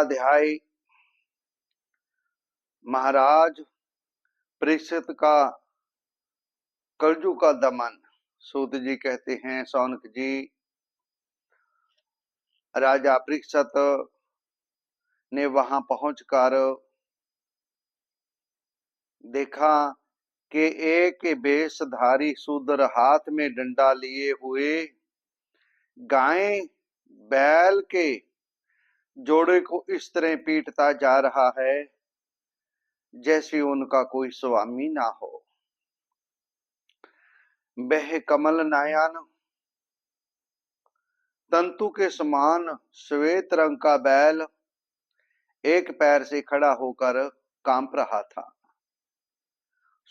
अध्याय महाराज परीक्षित का कलजू का दमन। सूत जी कहते हैं, शौनक जी, राजा परीक्षित ने वहां पहुंचकर देखा कि एक वेशधारी शूद्र हाथ में डंडा लिए हुए गाय बैल के जोड़े को इस तरह पीटता जा रहा है जैसे उनका कोई स्वामी ना हो। वह कमल नयन तंतु के समान श्वेत रंग का बैल एक पैर से खड़ा होकर कांप रहा था।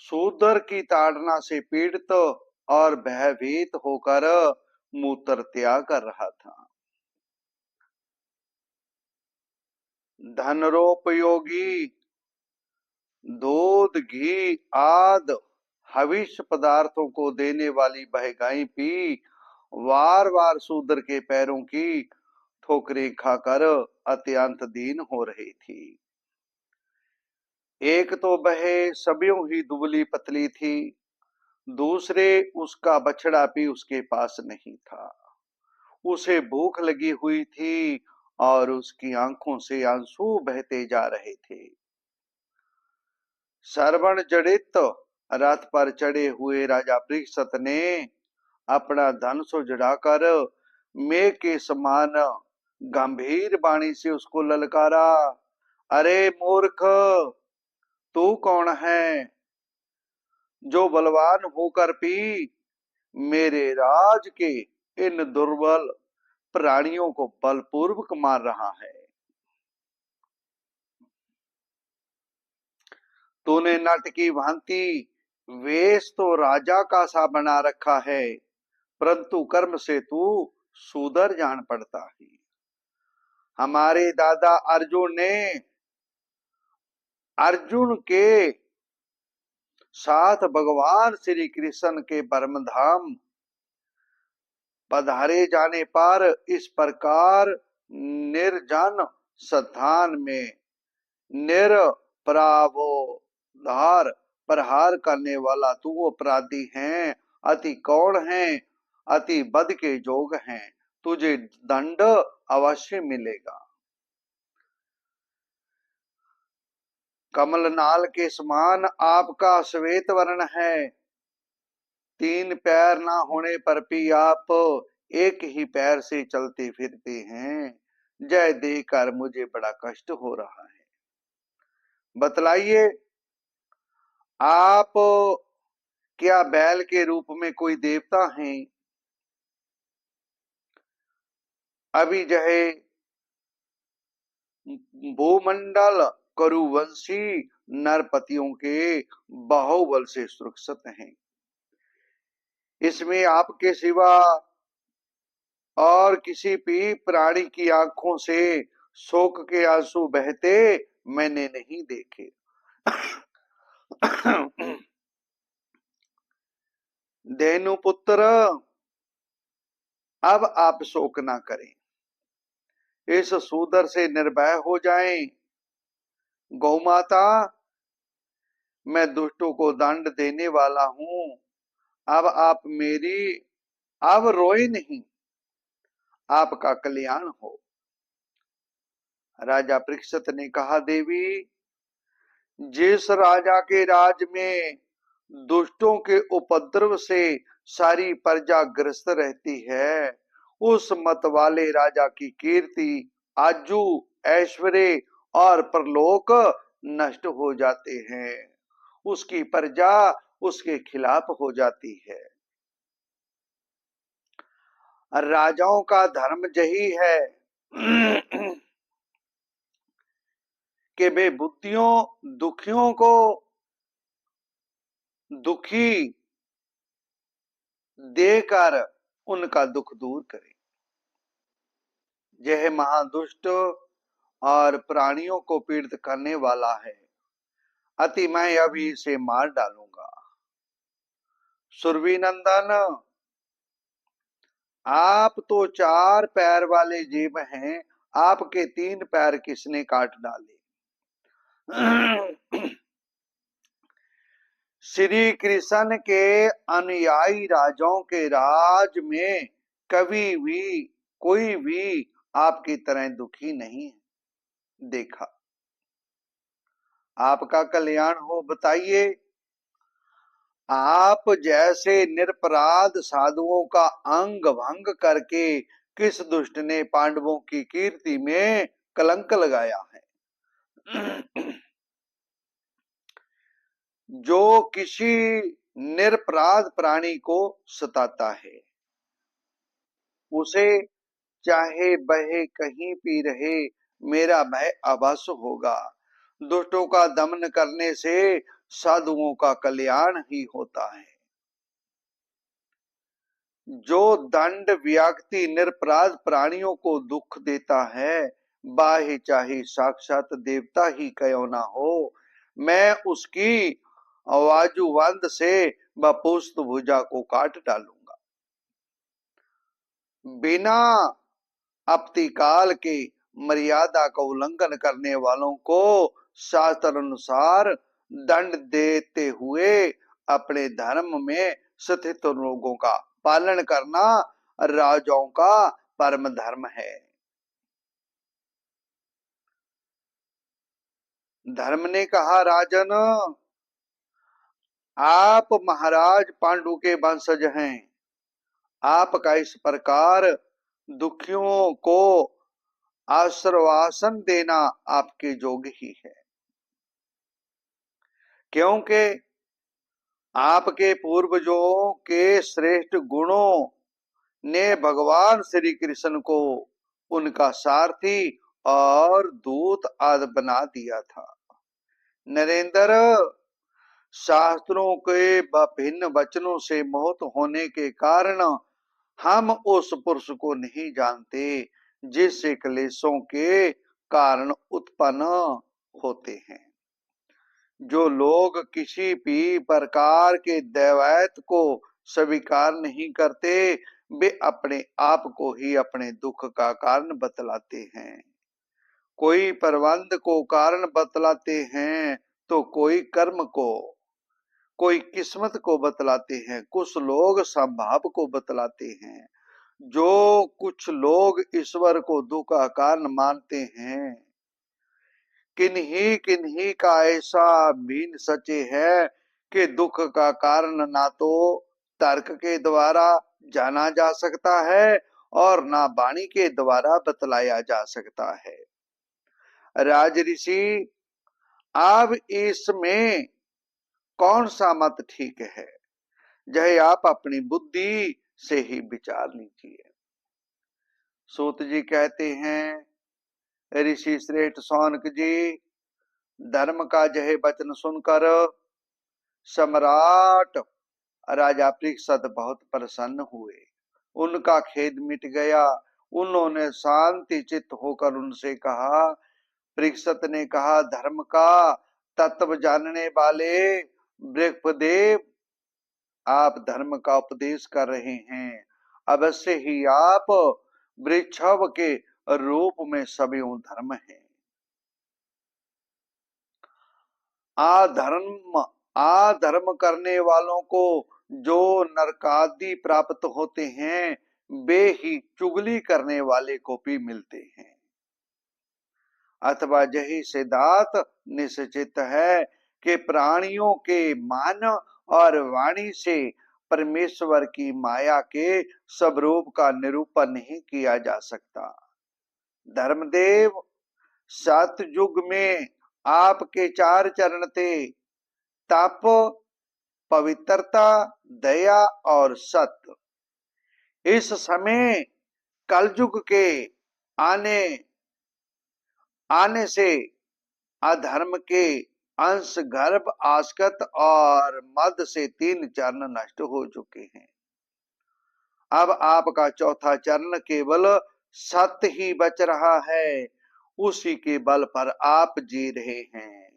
शूद्र की ताड़ना से पीड़ित और भयभीत होकर मूत्र त्याग कर रहा था। धनरोपयोगी दूध घी आदि हविष पदार्थों को देने वाली वह गाय भी वार वार शूद्र के पैरों की ठोकरें खाकर अत्यंत दीन हो रही थी। एक तो वह सबियों ही दुबली पतली थी, दूसरे उसका बछड़ा भी उसके पास नहीं था। उसे भूख लगी हुई थी और उसकी आंखों से आंसू बहते जा रहे थे। श्रवण जड़ित रथ पर चढ़े हुए राजा परीक्षित ने अपना धनुष उजड़ाकर मेघ के समान गंभीर वाणी से उसको ललकारा। अरे मूर्ख, तू कौन है जो बलवान होकर भी मेरे राज के इन दुर्बल प्राणियों को बलपूर्वक मार रहा है? तूने नट की भांति वेश तो राजा का सा बना रखा है, परंतु कर्म से तू शूदर जान पड़ता है। हमारे दादा अर्जुन ने अर्जुन के साथ भगवान श्री कृष्ण के परम धाम पधारे जाने पर इस प्रकार निर्जन स्थान में निरपराधोधार प्रहार करने वाला तू अपराधी है। अति कौन है, अति बद के जोग हैं, तुझे दंड अवश्य मिलेगा। कमलनाल के समान आपका श्वेत वर्ण है, तीन पैर ना होने पर भी आप एक ही पैर से चलते फिरते हैं। जय देखकर मुझे बड़ा कष्ट हो रहा है। बतलाइए, आप क्या बैल के रूप में कोई देवता हैं? अभी जहे भूमंडल करुवंशी नरपतियों के बाहुबल से सुरक्षित हैं। इसमें आपके सिवा और किसी भी प्राणी की आंखों से शोक के आंसू बहते मैंने नहीं देखे। धेनुपुत्र, अब आप शोक ना करें, इस शूदर से निर्भय हो जाएं। गौमाता, मैं दुष्टों को दंड देने वाला हूं। अब आप मेरी, अब रोए नहीं, आपका कल्याण हो। राजा परीक्षित ने कहा, देवी, जिस राजा के राज में दुष्टों के उपद्रव से सारी प्रजा ग्रस्त रहती है, उस मत वाले राजा की कीर्ति, आजू, ऐश्वर्य और परलोक नष्ट हो जाते हैं। उसकी प्रजा उसके खिलाफ हो जाती है। राजाओं का धर्म यही है कि वे बुद्धियों दुखियों को दुखी देकर उनका दुख दूर करें। यह महादुष्ट और प्राणियों को पीड़ित करने वाला है, अति मैं अभी इसे मार डालूंगा। सुरभि नंदन, आप तो चार पैर वाले जीव हैं, आपके 3 पैर किसने काट डाले। श्री कृष्ण के अनुयायी राजाओं के राज में कभी भी कोई भी आपकी तरह दुखी नहीं है। देखा, आपका कल्याण हो, बताइए। आप जैसे निरपराध साधुओं का अंग भंग करके किस दुष्ट ने पांडवों की कीर्ति में कलंक लगाया है। जो किसी निरपराध प्राणी को सताता है, उसे चाहे बहे कहीं भी रहे, मेरा भय अवश्य होगा। दुष्टों का दमन करने से साधुओं का कल्याण ही होता है। जो दंड व्यक्ति निरपराध प्राणियों को दुख देता है, बाहे चाहे साक्षात देवता ही क्यों ना हो, मैं उसकी बाजूबंद से व पुष्ट भुजा को काट डालूंगा। बिना अपतिकाल के मर्यादा का उल्लंघन करने वालों को शास्त्र अनुसार दंड देते हुए अपने धर्म में स्थित लोगों का पालन करना राजाओं का परम धर्म है। धर्म ने कहा, राजन, आप महाराज पांडु के वंशज हैं। आपका इस प्रकार दुखियों को आश्वासन देना आपके योग्य ही है, क्योंकि आपके पूर्वजों के श्रेष्ठ गुणों ने भगवान श्री कृष्ण को उनका सारथी और दूत आदि बना दिया था। नरेंद्र, शास्त्रों के भिन्न वचनों से मोहित होने के कारण हम उस पुरुष को नहीं जानते जिससे क्लेशों के कारण उत्पन्न होते हैं। जो लोग किसी भी प्रकार के दैवत को स्वीकार नहीं करते, वे अपने आप को ही अपने दुख का कारण बतलाते हैं। कोई प्रबंध को कारण बतलाते हैं तो कोई कर्म को, कोई किस्मत को बतलाते हैं, कुछ लोग संभाव को बतलाते हैं। जो कुछ लोग ईश्वर को दुख का कारण मानते हैं, किन्हीं का ऐसा भीन सचे है कि दुख का कारण ना तो तर्क के द्वारा जाना जा सकता है और ना वाणी के द्वारा बतलाया जा सकता है। राजऋषि, अब इसमें कौन सा मत ठीक है, यह आप अपनी बुद्धि से ही विचार लीजिए। सूत जी कहते हैं, ऋषि श्रेष्ठ शौनक जी, धर्म का यह वचन सुनकर सम्राट राजा परीक्षित बहुत प्रसन्न हुए। उनका खेद मिट गया। उन्होंने शांति चित्त होकर उनसे कहा, परीक्षित ने कहा, धर्म का तत्व जानने वाले बृहस्पदेव, आप धर्म का उपदेश कर रहे हैं। अवश्य ही आप वृक्षव के रूप में सभी धर्म हैं। आधर्म करने वालों को जो नरकादि प्राप्त होते हैं, वे ही चुगली करने वाले को भी मिलते हैं। अथवा यही सिद्धांत निश्चित है कि प्राणियों के मन और वाणी से परमेश्वर की माया के स्वरूप का निरूपण नहीं किया जा सकता। धर्मदेव, सतयुग में आपके 4 चरण थे, तप, पवित्रता, दया और सत्य। इस समय कलयुग के आने से अधर्म के अंश गर्भ, आसक्त और मद से 3 चरण नष्ट हो चुके हैं। अब आपका चौथा चरण केवल सत्य ही बच रहा है। उसी के बल पर आप जी रहे हैं।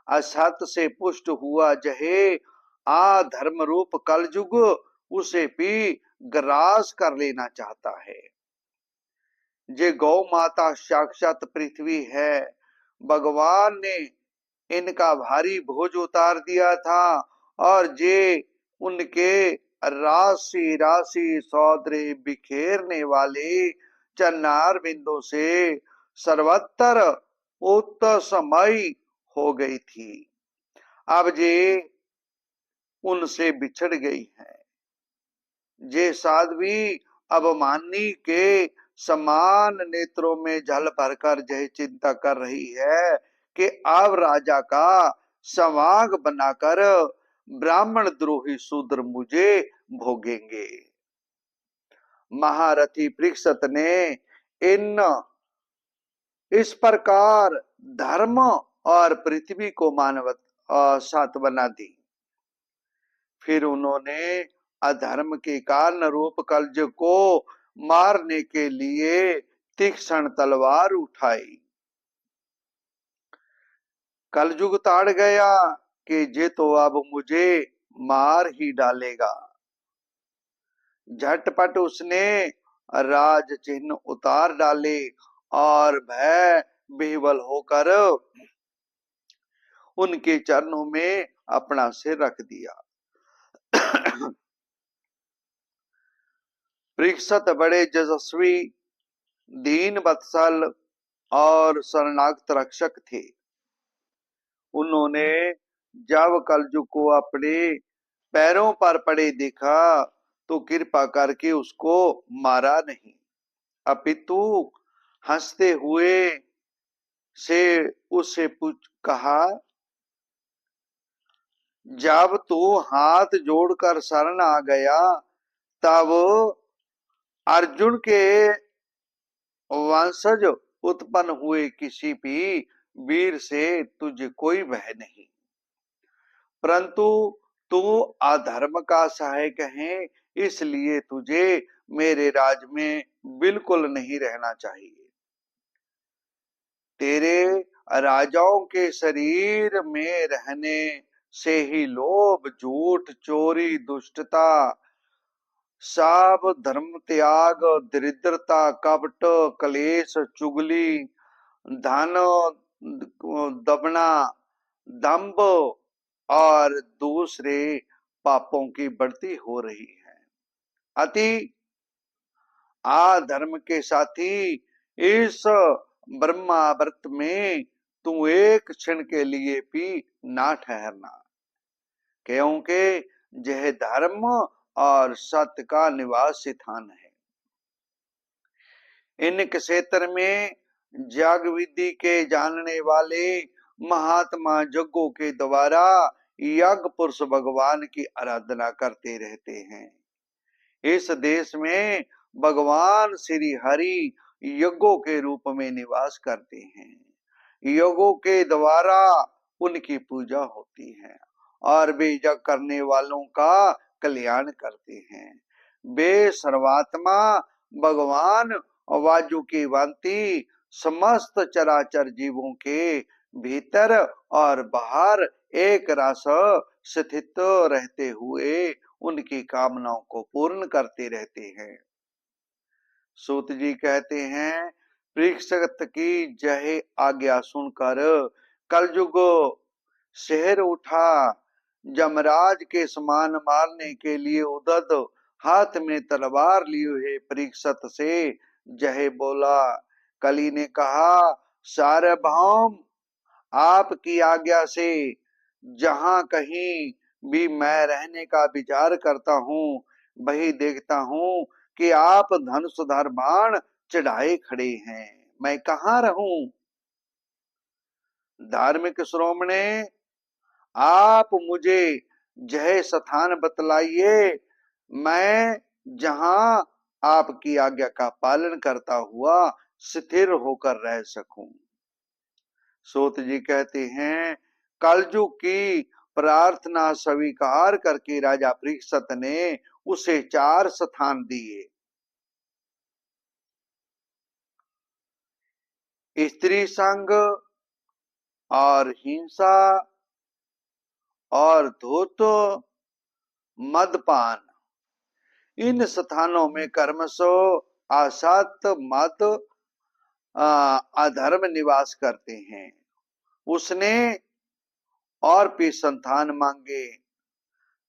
असत्य से पुष्ट हुआ जहे धर्म रूप कलयुग उसे भी ग्रास कर लेना चाहता है। जे गौ माता साक्षात पृथ्वी है, भगवान ने इनका भारी बोझ उतार दिया था, और जे उनके राशि राशि सौदरे बिखेरने वाले चन्नार बिंदु से सर्वत्र उत्तमय हो गई थी, अब जे उनसे बिछड़ गई है। जे साध्वी अवमानी के समान नेत्रों में जल भरकर यह चिंता कर रही है कि अब राजा का संवाग बनाकर ब्राह्मण द्रोही शूद्र मुझे भोगेंगे। महारथी परीक्षित ने इन इस प्रकार धर्म और पृथ्वी को मानव सांत्वना दी। फिर उन्होंने अधर्म के कारण रूप कलज को मारने के लिए तीक्ष्ण तलवार उठाई। कलयुग ताड़ गया कि ये तो अब मुझे मार ही डालेगा। झटपट उसने राज चिन्ह उतार डाले और भय विह्वल होकर उनके चरणों में अपना सिर रख दिया। परीक्षित बड़े यशस्वी, दीन वत्सल और शरणागत रक्षक थे। उन्होंने जब कलयुग को अपने पैरों पर पड़े देखा तो कृपा करके उसको मारा नहीं, अपितु हंसते हुए से उससे पूछ कहा, जब तू हाथ जोड़कर शरण आ गया तब अर्जुन के वंशज उत्पन्न हुए किसी भी वीर से तुझे कोई भय नहीं, परंतु तू अधर्म का सहायक है, इसलिए तुझे मेरे राज में बिल्कुल नहीं रहना चाहिए। तेरे राजाओं के शरीर में रहने से ही लोभ, झूठ, चोरी, दुष्टता, सब धर्म त्याग, दरिद्रता, कपट, कलेश, चुगली, धन दबना, दंभ और दूसरे पापों की बढ़ती हो रही है। अति धर्म के साथी, इस ब्रह्मावर्त में तू एक क्षण के लिए भी ना ठहरना, क्योंकि यह धर्म और सत्य का निवास स्थान है। इन क्षेत्र में जग विधि के जानने वाले महात्मा यज्ञों के द्वारा यज्ञ पुरुष भगवान की आराधना करते रहते हैं। इस देश में भगवान श्री हरि यज्ञों के रूप में निवास करते हैं। यज्ञों के द्वारा उनकी पूजा होती है और वे यज्ञ करने वालों का कल्याण करते हैं। वे सर्वात्मा भगवान वाजु की भांति समस्त चराचर जीवों के भीतर और बाहर एक रस स्थित रहते हुए उनकी कामनाओं को पूर्ण करते रहते हैं। सूत जी कहते हैं, परीक्षित की जय आज्ञा सुनकर कलयुग शहर उठा। जमराज के समान मारने के लिए उदद हाथ में तलवार लिए हुए परीक्षित से जय बोला। कली ने कहा, सार्वभौम, आपकी आज्ञा से जहां कहीं भी मैं रहने का विचार करता हूँ, वही देखता हूँ कि आप धनुषधर बाण चढ़ाए खड़े हैं, मैं कहाँ रहूं। धार्मिक श्रोमणे, आप मुझे यह स्थान बतलाइए, मैं जहां आपकी आज्ञा का पालन करता हुआ स्थिर होकर रह सकूं। सूत जी कहते हैं, कलयुग की प्रार्थना स्वीकार करके राजा परीक्षित ने उसे 4 स्थान दिए। स्त्री संग और हिंसा और धूत मदपान। इन स्थानों में कर्मशो, असत, मत अधर्म निवास करते हैं। उसने और भी संतान मांगे,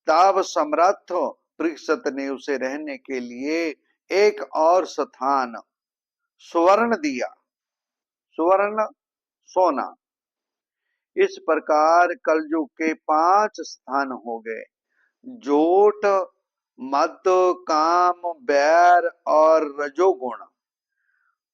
तब समर्थ परीक्षित ने उसे रहने के लिए एक और स्थान सुवर्ण दिया। सुवर्ण सोना। इस प्रकार कलयुग के 5 स्थान हो गए: जोट, मद, काम, बैर और रजोगुण।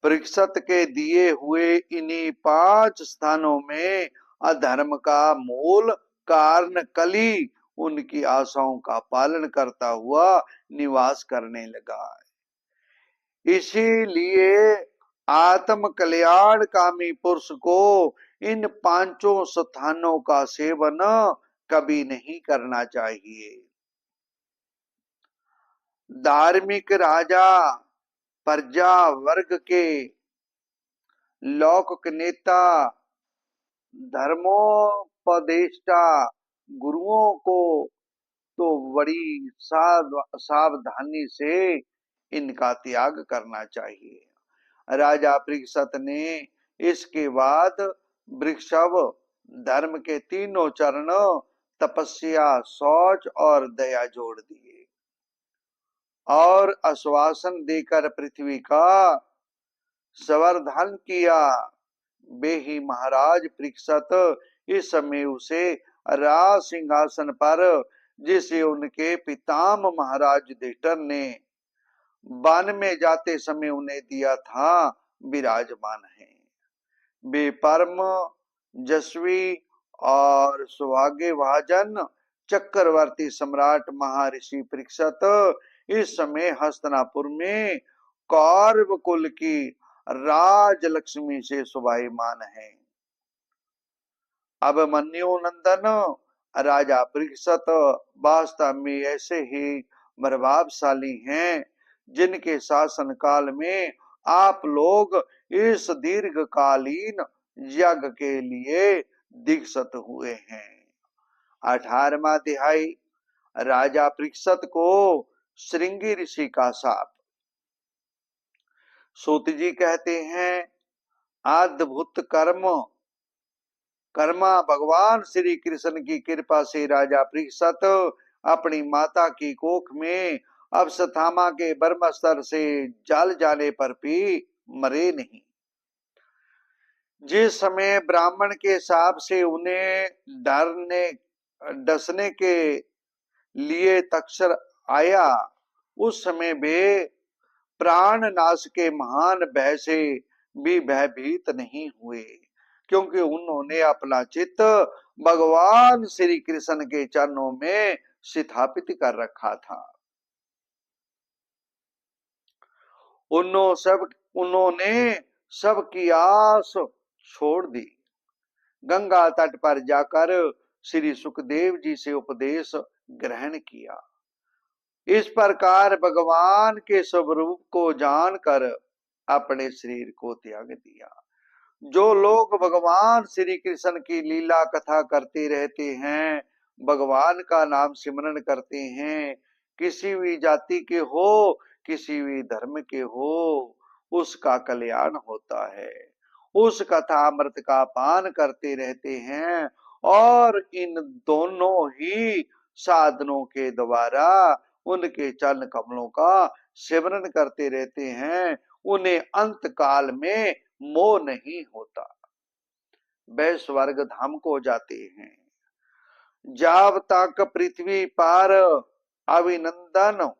परीक्षित के दिए हुए इन्हीं 5 स्थानों में अधर्म का मूल कारण कली उनकी आशाओं का पालन करता हुआ निवास करने लगा। इसीलिए आत्म कल्याण कामी पुरुष को इन 5 स्थानों का सेवन कभी नहीं करना चाहिए। धार्मिक राजा, प्रजा वर्ग के लौकिक नेता, धर्मोपदेष्टा गुरुओं को तो बड़ी सावधानी से इनका त्याग करना चाहिए। राजा परीक्षित ने इसके बाद वृषभ धर्म के 3 चरण तपस्या, शौच और दया जोड़ दिए और आश्वासन देकर पृथ्वी का संवर्धन किया। वे ही महाराज परीक्षित इस समय उसे राज सिंहासन पर, जिसे उनके पितामह महाराज युधिष्ठिर ने वन में जाते समय उन्हें दिया था, विराजमान है। वे परम यशस्वी और सौभाग्यभाजन चक्रवर्ती सम्राट महर्षि परीक्षित इस समय हस्तिनापुर में कौरव कुल की राजलक्ष्मी से शोभायमान है। अब मन्यु नंदन राजा परीक्षित वास्तव में ऐसे ही प्रभावशाली हैं, जिनके शासन काल में आप लोग इस दीर्घकालीन यज्ञ के लिए दीक्षित हुए हैं। 18वां अध्याय, राजा परीक्षित को श्रृंगी ऋषि का शाप। सूत जी कहते हैं, अद्भुत कर्मा भगवान श्री कृष्ण की कृपा से राजा परीक्षित अपनी माता की कोख में अश्वत्थामा के ब्रह्मास्त्र से जल जाने पर भी मरे नहीं। जिस समय ब्राह्मण के शाप से उन्हें डसने के लिए तक्षर आया, उस समय वे प्राण नाश के महान भय से भी भयभीत नहीं हुए, क्योंकि उन्होंने अपना चित्त भगवान श्री कृष्ण के चरणों में स्थापित कर रखा था। उन्होंने सबकी आस छोड़ दी। गंगा तट पर जाकर श्री सुखदेव जी से उपदेश ग्रहण किया। इस प्रकार भगवान के स्वरूप को जानकर अपने शरीर को त्याग दिया। जो लोग भगवान श्री कृष्ण की लीला कथा करते रहते हैं, भगवान का नाम सिमरन करते हैं, किसी भी जाति के हो, किसी भी धर्म के हो, उसका कल्याण होता है। उस कथा अमृत का पान करते रहते हैं और इन दोनों ही साधनों के द्वारा उनके चरण कमलों का सिमरन करते रहते हैं, उन्हें अंत काल में मोह नहीं होता, वे स्वर्ग धाम को जाते हैं। जब तक पृथ्वी पर अभिनंदन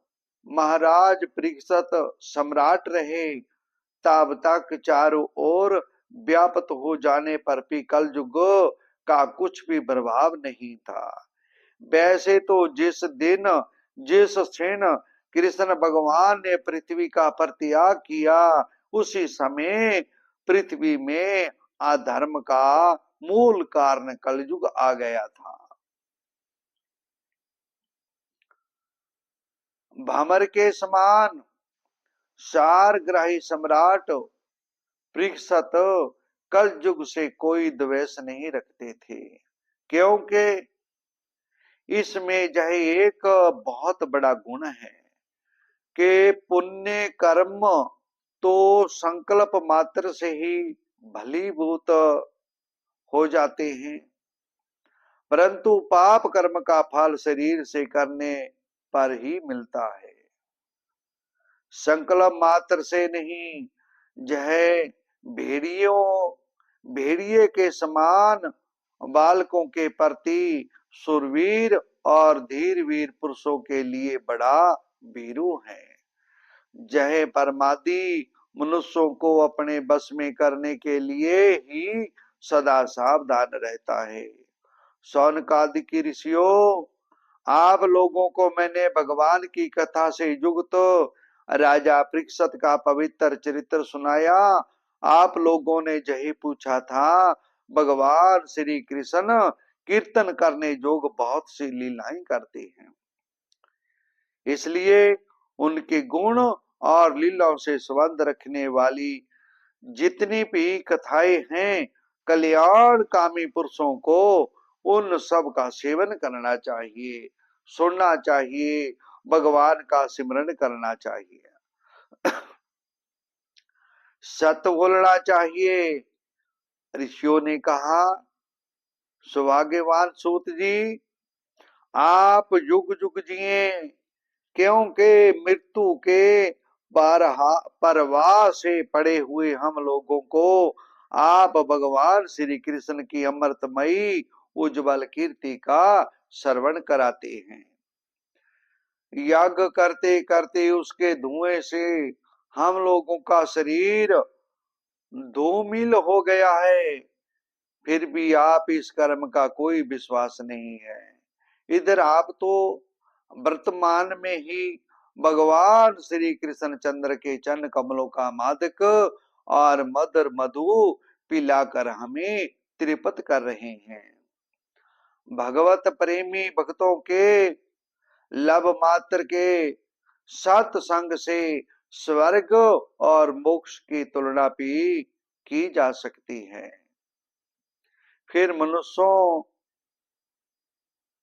महाराज परीक्षित सम्राट रहे, तब तक चारों ओर व्याप्त हो जाने पर भी कलयुग का कुछ भी प्रभाव नहीं था। वैसे तो जिस दिन जिस क्षण कृष्ण भगवान ने पृथ्वी का परित्याग किया, उसी समय पृथ्वी में अधर्म का मूल कारण कलयुग आ गया था। भमर के समान सारग्राही सम्राट परीक्षित कलयुग से कोई द्वेष नहीं रखते थे, क्योंकि इसमें यह एक बहुत बड़ा गुण है कि पुण्य कर्म तो संकल्प मात्र से ही भलीभूत हो जाते हैं, परंतु पाप कर्म का फल शरीर से करने पर ही मिलता है। संकल्प मात्र से नहीं, यह भेड़िए के समान बालकों के प्रति सुरवीर और धीरवीर पुरुषों के लिए बड़ा भीरू है। यह परमादि मनुष्यों को अपने बस में करने के लिए ही सदा सावधान रहता है। शौनकादिक ऋषियों, आप लोगों को मैंने भगवान की कथा से युक्त राजा परीक्षित का पवित्र चरित्र सुनाया। आप लोगों ने यही पूछा था, भगवान श्री कृष्ण कीर्तन करने योग्य बहुत सी लीलाएं करते हैं, इसलिए उनके गुण और लीलाओं से संबंध रखने वाली जितनी भी कथाएं हैं, कल्याणकामी पुरुषों को उन सब का सेवन करना चाहिए, सुनना चाहिए, भगवान का सिमरन करना चाहिए, सत्य बोलना चाहिए। ऋषियों ने कहा, सौभाग्यवान सूत जी, आप युग युग जिए, क्योंकि मृत्यु के परवाह से पड़े हुए हम लोगों को आप भगवान श्री कृष्ण की अमृतमयी उज्जवल कीर्ति का श्रवण कराते हैं। यज्ञ करते करते उसके धुएं से हम लोगों का शरीर धूमिल हो गया है, फिर भी आप इस कर्म का कोई विश्वास नहीं है। इधर आप तो वर्तमान में ही भगवान श्री कृष्ण चंद्र के चरण कमलों का मादक और मधुर मधु पिलाकर हमें तृप्त कर रहे हैं। भगवत प्रेमी भक्तों के लब मात्र के सत्संग से स्वर्ग और मोक्ष की तुलना भी की जा सकती है। फिर मनुष्यों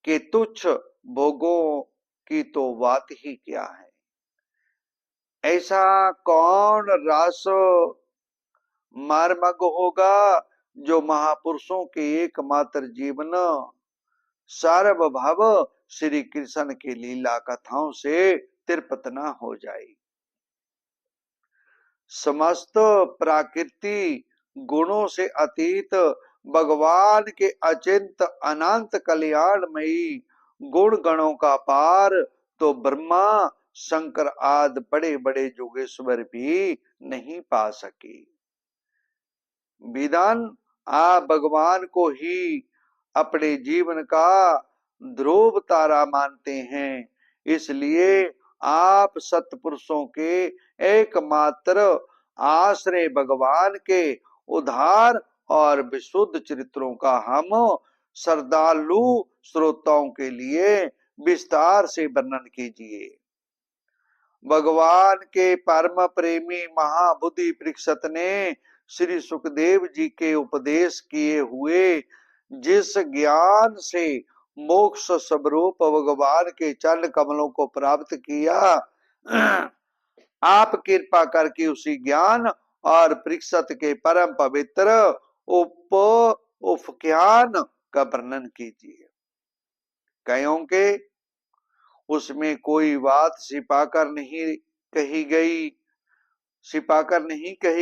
के तुच्छ भोगों की तो बात ही क्या है। ऐसा कौन रास मार्मग होगा जो महापुरुषों के एकमात्र जीवन सार्वभौम श्री कृष्ण की लीला कथाओं से तृप्त न हो जाए। समस्त प्राकृति गुणों से अतीत भगवान के अचिंत अनंत कल्याणमयी गुण गणों का पार तो ब्रह्मा शंकर आदि बड़े बड़े योगेश्वर भी नहीं पा सके। विधान आप भगवान को ही अपने जीवन का ध्रुव तारा मानते हैं, इसलिए आप सत्पुरुषों के एकमात्र आश्रय भगवान के उदार और विशुद्ध चरित्रों का हम श्रद्धालु श्रोताओं के लिए विस्तार से वर्णन कीजिए। भगवान के परम प्रेमी महाबुद्धि परीक्षित ने श्री सुखदेव जी के उपदेश किए हुए जिस ज्ञान से मोक्ष स्वरूप भगवान के चरण कमलों को प्राप्त किया, आप कृपा करके उसी ज्ञान और परीक्षित के परम पवित्र उपख्यान का वर्णन कीजिए। क्योंकि उसमें कोई बात छिपाकर नहीं कही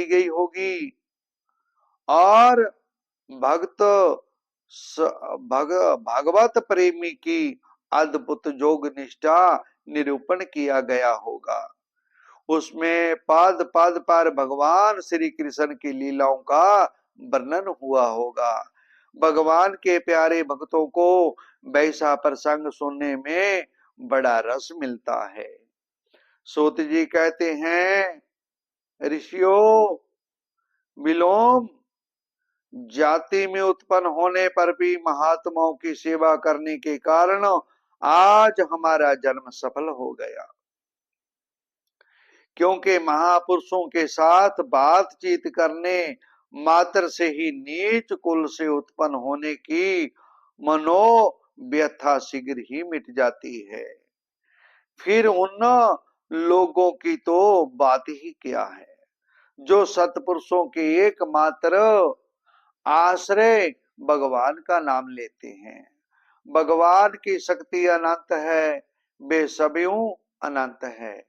गई होगी और भगवत प्रेमी की अद्भुत योग निष्ठा निरूपण किया गया होगा। उसमें पद पद पर भगवान श्री कृष्ण की लीलाओं का वर्णन हुआ होगा। भगवान के प्यारे भक्तों को वैसा प्रसंग सुनने में बड़ा रस मिलता है। सूत जी कहते हैं, ऋषियों, विलोम जाति में उत्पन्न होने पर भी महात्माओं की सेवा करने के कारण आज हमारा जन्म सफल हो गया, क्योंकि महापुरुषों के साथ बातचीत करने मात्र से ही नीच कुल से उत्पन्न होने की मनोव्यथा शीघ्र ही मिट जाती है। फिर उन लोगों की तो बात ही क्या है। जो सत्पुरुषों के एकमात्र आश्रय भगवान का नाम लेते हैं। भगवान की शक्ति अनंत है, वे सभीयों अनंत है।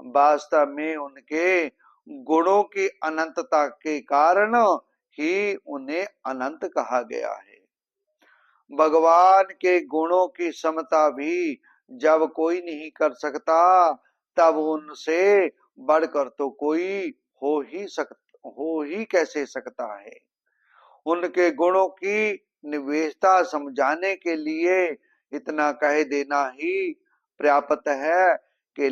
वास्तव में उनके गुणों की अनंतता के कारण ही उन्हें अनंत कहा गया है। भगवान के गुणों की समता भी जब कोई नहीं कर सकता, तब उनसे बढ़कर तो कोई हो ही कैसे सकता है। उनके गुणों की निवेशता समझाने के लिए इतना कह देना ही पर्याप्त है कि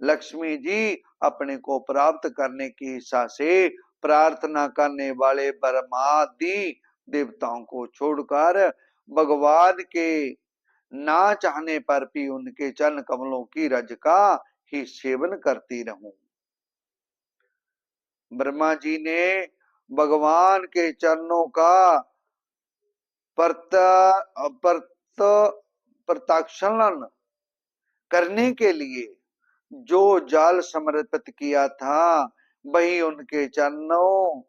लक्ष्मी जी अपने को प्राप्त करने की इच्छा से प्रार्थना करने वाले ब्रह्मादि देवताओं को छोड़कर भगवान के ना चाहने पर भी उनके चरण कमलों की रज का ही सेवन करती रहूं। ब्रह्मा जी ने भगवान के चरणों का प्रताक्षण करने के लिए जो जल समर्पित किया था, वही उनके चरणों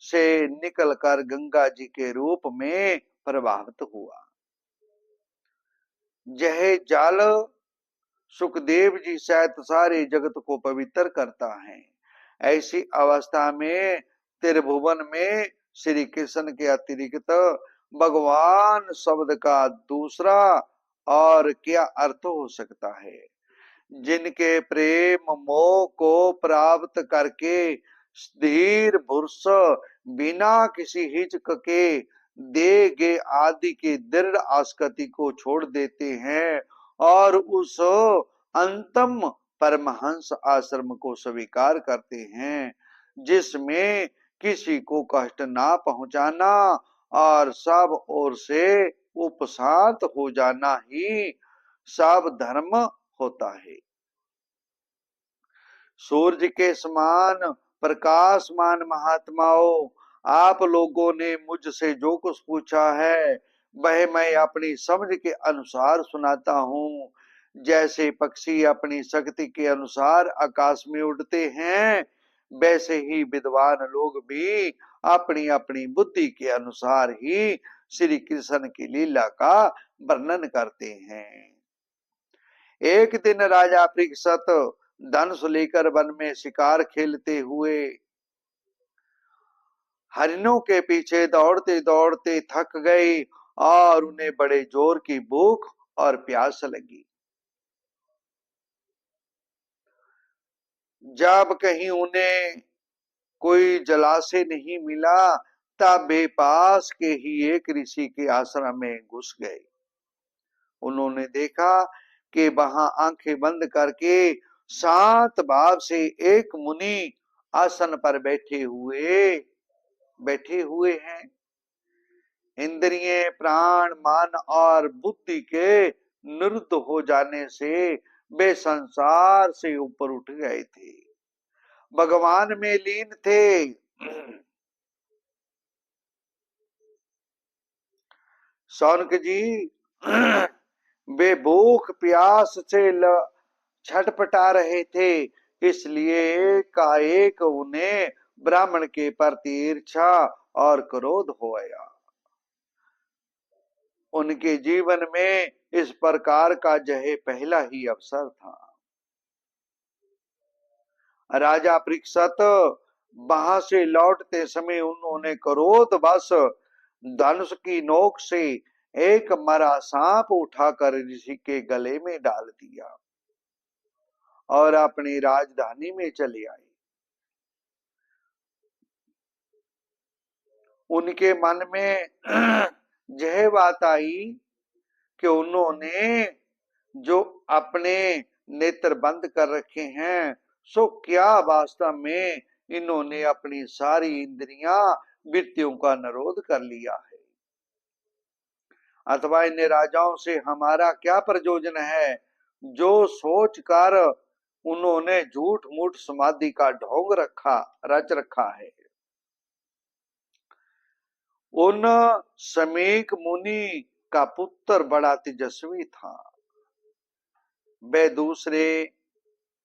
से निकलकर गंगा जी के रूप में प्रवाहित हुआ। यह जल सुखदेव जी सहित सारे जगत को पवित्र करता है। ऐसी अवस्था में त्रिभुवन में श्री कृष्ण के अतिरिक्त भगवान शब्द का दूसरा और क्या अर्थ हो सकता है। जिनके प्रेम मोह को प्राप्त करके धीर पुरुष बिना किसी हिचक के देगे आदि की दृढ़ आस्कति को छोड़ देते हैं और उस अंतम परमहंस आश्रम को स्वीकार करते हैं, जिसमें किसी को कष्ट ना पहुंचाना और सब ओर से उपशांत हो जाना ही सब धर्म होता है। सूर्य के समान प्रकाशमान महात्माओं, आप लोगों ने मुझसे जो कुछ पूछा है वह मैं अपनी समझ के अनुसार सुनाता हूँ। जैसे पक्षी अपनी शक्ति के अनुसार आकाश में उड़ते हैं, वैसे ही विद्वान लोग भी अपनी अपनी बुद्धि के अनुसार ही श्री कृष्ण की लीला का वर्णन करते हैं। एक दिन राजा परीक्षित धनुष लेकर वन में शिकार खेलते हुए हरिणों के पीछे दौड़ते दौड़ते थक गए और उन्हें बड़े जोर की भूख और प्यास लगी। जब कहीं उन्हें कोई जलाशय नहीं मिला, तब वे पास के ही एक ऋषि के आश्रम में घुस गए। उन्होंने देखा कि वहां आंखें बंद करके शांत भाव से एक मुनि आसन पर बैठे हुए हैं। इंद्रिय प्राण मन और बुद्धि के निरुद्ध हो जाने से वे संसार से ऊपर उठ गए थे, भगवान में लीन थे। शौनक जी वे भूख प्यास से छटपटा रहे थे, इसलिए एकाएक उन्हें ब्राह्मण के प्रति ईर्ष्या और क्रोध हो गया। उनके जीवन में इस प्रकार का यह पहला ही अवसर था। राजा परीक्षित वहां से लौटते समय उन्होंने क्रोधवश धनुष की नोक से एक मरा सांप उठाकर ऋषि के गले में डाल दिया और अपनी राजधानी में चले आए। उनके मन में यह बात आई कि उन्होंने जो अपने नेत्र बंद कर रखे हैं, सो क्या वास्तव में इन्होंने अपनी सारी इंद्रियां वृत्तियों का निरोध कर लिया है, अथवा इन राजाओं से हमारा क्या प्रयोजन है, जो सोचकर उन्होंने झूठ मूठ समाधि का ढोंग रच रखा है। उन समीक मुनि का पुत्र बड़ा तेजस्वी था। वे दूसरे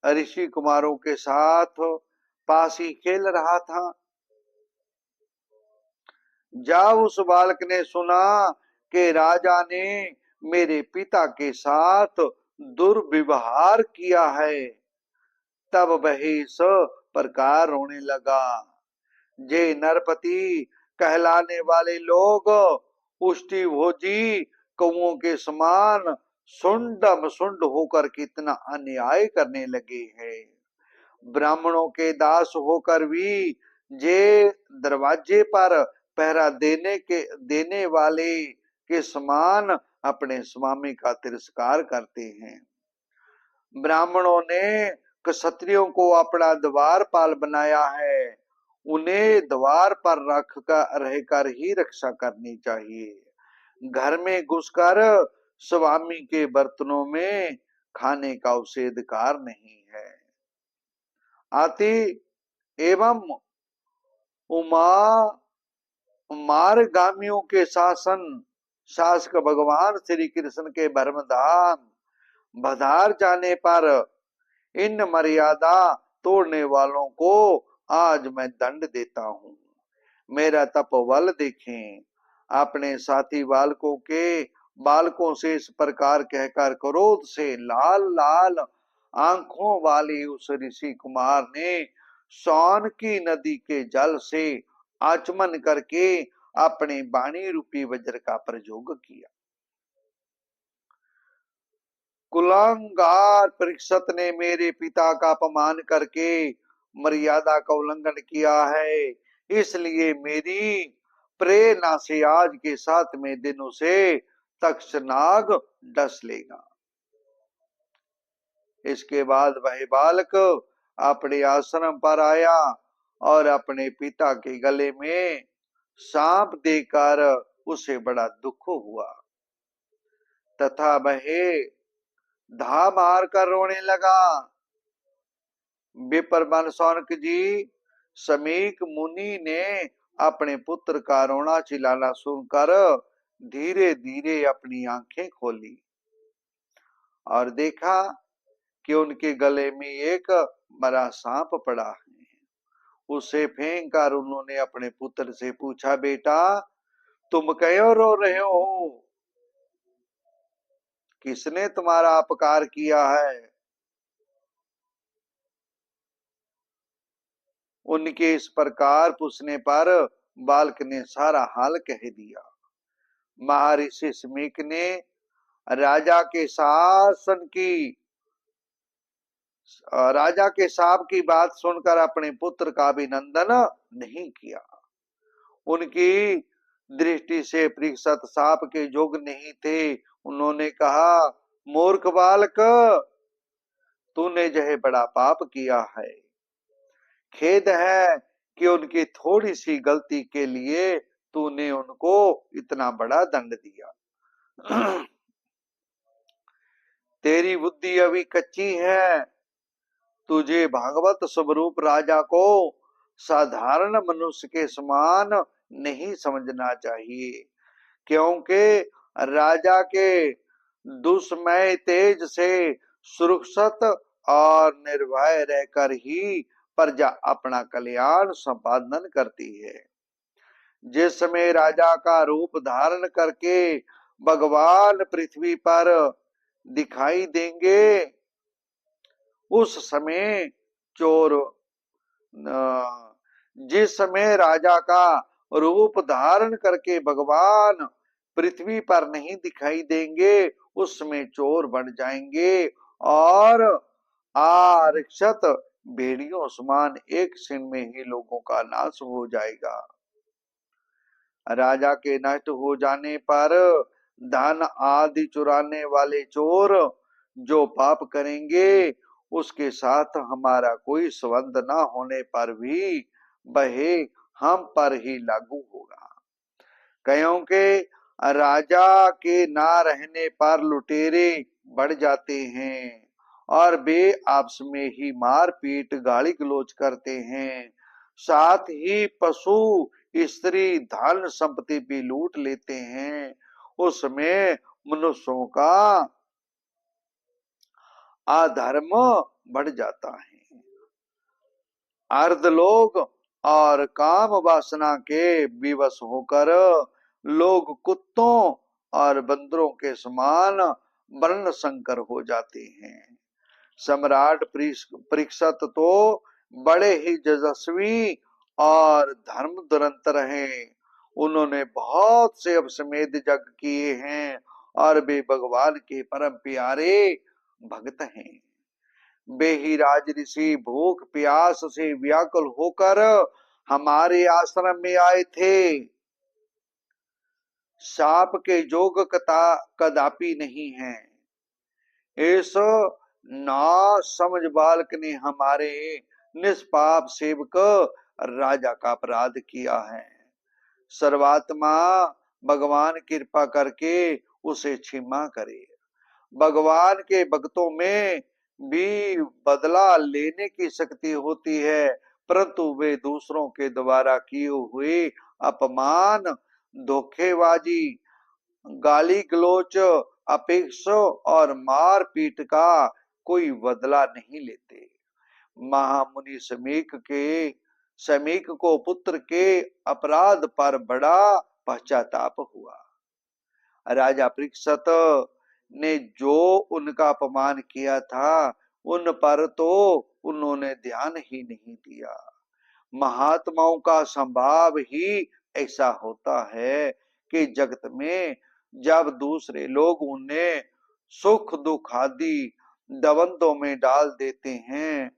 ऋषि कुमारों के साथ पास ही खेल रहा था। जब उस बालक ने सुना कि राजा ने मेरे पिता के साथ दुर्व्यवहार किया है, तब वह इस प्रकार रोने लगा। जे नरपति कहलाने वाले लोग उष्टि भोजी कौओं के समान सुंड सुंड होकर कितना अन्याय करने लगे हैं। ब्राह्मणों के दास होकर भी जे दरवाजे पर पहरा देने वाले के समान अपने स्वामी का तिरस्कार करते हैं। ब्राह्मणों ने क्षत्रियों को अपना द्वारपाल बनाया है, उन्हें द्वार पर रहकर ही रक्षा करनी चाहिए। घर में घुसकर स्वामी के बर्तनों में खाने का उसे अधिकार नहीं है। आति एवं उमा मार्गामियों के शासक भगवान श्री कृष्ण के धर्मधाम बधार जाने पर इन मर्यादा तोड़ने वालों को आज मैं दंड देता हूं। मेरा तपोबल देखें। अपने साथी बालकों से इस प्रकार कहकर क्रोध से लाल लाल आंखों वाले उस ऋषि कुमार ने सौन की नदी के जल से आचमन करके अपने वाणी रूपी वज्र का प्रयोग किया। कुलंगार परीक्षित ने मेरे पिता का अपमान करके मर्यादा का उल्लंघन किया है, इसलिए मेरी प्रेरणा से आज के 7वें दिन उसे तक्षनाग डस लेगा। इसके बाद वह बालक अपने आश्रम पर आया और अपने पिता के गले में सांप देकर उसे बड़ा दुख हुआ तथा वह धा मार कर रोने लगा। विप्रवन शौनक जी समीक मुनि ने अपने पुत्र का रोना चिल्लाना सुनकर धीरे धीरे अपनी आंखें खोली और देखा कि उनके गले में एक बड़ा सांप पड़ा है। उसे फेंक कर उन्होंने अपने पुत्र से पूछा, बेटा तुम क्यों रो रहे हो? किसने तुम्हारा अपकार किया है? उनके इस प्रकार पूछने पर बालक ने सारा हाल कह दिया। महर्षि समीक ने राजा के शासन की राजा के शाप की बात सुनकर अपने पुत्र का अभिनंदन नहीं किया। उनकी दृष्टि से परीक्षित शाप के योग्य नहीं थे। उन्होंने कहा, मूर्ख बालक, तूने यह बड़ा पाप किया है। खेद है कि उनकी थोड़ी सी गलती के लिए तूने उनको इतना बड़ा दंड दिया। तेरी बुद्धि अभी कच्ची है। तुझे भागवत स्वरूप राजा को साधारण मनुष्य के समान नहीं समझना चाहिए, क्योंकि राजा के दुष्मय तेज से सुरक्षित और निर्भय रहकर ही प्रजा अपना कल्याण संपादन करती है। जिस समय राजा का रूप धारण करके भगवान पृथ्वी पर दिखाई देंगे, उस समय चोर जिस समय राजा का रूप धारण करके भगवान पृथ्वी पर नहीं दिखाई देंगे, उसमें चोर बढ़ जाएंगे और आरक्षित भेड़ियों समान एक क्षण में ही लोगों का नाश हो जाएगा। राजा के नष्ट हो जाने पर धन आदि चुराने वाले चोर जो पाप करेंगे, उसके साथ हमारा कोई संबंध न होने पर भी वह हम पर ही लागू होगा, क्योंकि राजा के ना रहने पर लुटेरे बढ़ जाते हैं और वे आपस में ही मारपीट गाली गलौज करते हैं। साथ ही पशु स्त्री धन संपत्ति भी लूट लेते हैं। उसमें मनुष्यों का अधर्म बढ़ जाता है। अर्धलोग और काम वासना के विवश होकर लोग कुत्तों और बंदरों के समान वर्ण संकर हो जाते हैं। सम्राट परीक्षित तो बड़े ही तेजस्वी और धर्म दुरंतर हैं। उन्होंने बहुत से अश्वमेध यज्ञ किए हैं और वे भगवान के परम प्यारे भक्त हैं। वे ही राज ऋषि भूख प्यास से व्याकुल होकर हमारे आश्रम में आए थे। साप के जोग कदापि नहीं है। इस ना समझ बालक ने हमारे निष्पाप सेवक राजा का अपराध किया है। सर्वात्मा भगवान कृपा करके उसे क्षमा करे। भगवान के भक्तों में भी बदला लेने की शक्ति होती है, परंतु वे दूसरों के द्वारा किए हुए अपमान, धोखेबाजी, गाली गलोच, अपेक्षा और मारपीट का कोई बदला नहीं लेते। महामुनि समीक को पुत्र के अपराध पर बड़ा पश्चाताप हुआ। राजा परीक्षित ने जो उनका अपमान किया था उन पर तो उन्होंने ध्यान ही नहीं दिया। महात्माओं का स्वभाव ही ऐसा होता है कि जगत में जब दूसरे लोग उन्हें सुख दुख आदि दबंधों में डाल देते हैं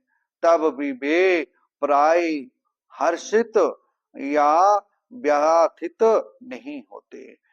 तब भी वे प्राय हर्षित या व्याथित नहीं होते।